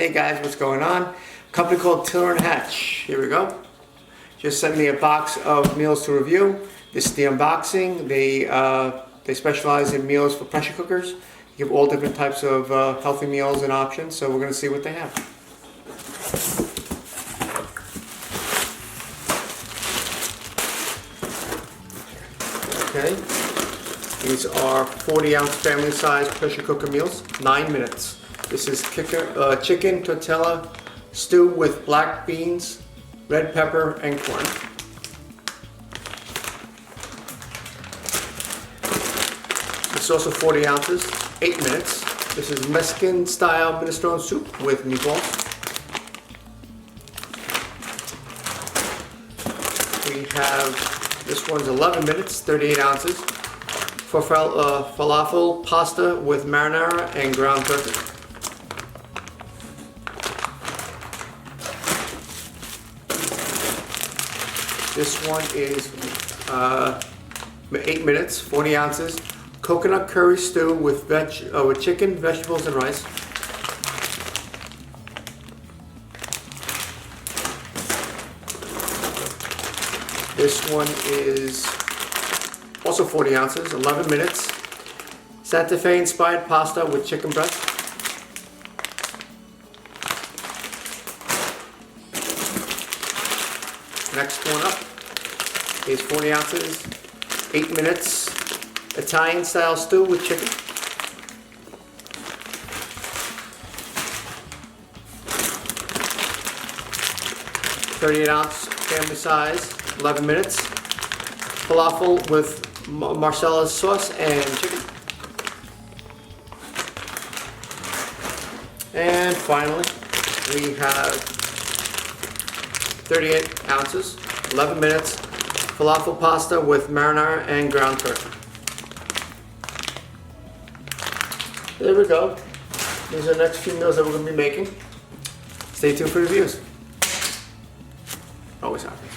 Hey guys, what's going on? Company called Tiller&Hatch. Here we go. Just sent me a box of meals to review. This is the unboxing. They specialize in meals for pressure cookers. You give all different types of healthy meals and options. So we're going to see what they have. Okay. These are 40-ounce family-size pressure cooker meals, 9 minutes. This is chicken tortilla stew with black beans, red pepper, and corn. It's also 40 ounces, 8 minutes. This is Mexican-style minestrone soup with meatballs. We have, this one's 11 minutes, 38 ounces. For falafel pasta with marinara and ground turkey. This one is 8 minutes, 40 ounces. Coconut curry stew with chicken, vegetables, and rice. This one is also 40 ounces, 11 minutes. Santa Fe inspired pasta with chicken breast. Next one up is 40 ounces, 8 minutes. Italian style stew with chicken. (38-ounce family size, 11 minutes. Falafel with Marcellus sauce and chicken. And finally, we have 38 ounces, 11 minutes, falafel pasta with marinara and ground turkey. There we go. These are the next few meals that we're going to be making. Stay tuned for reviews. Always happens.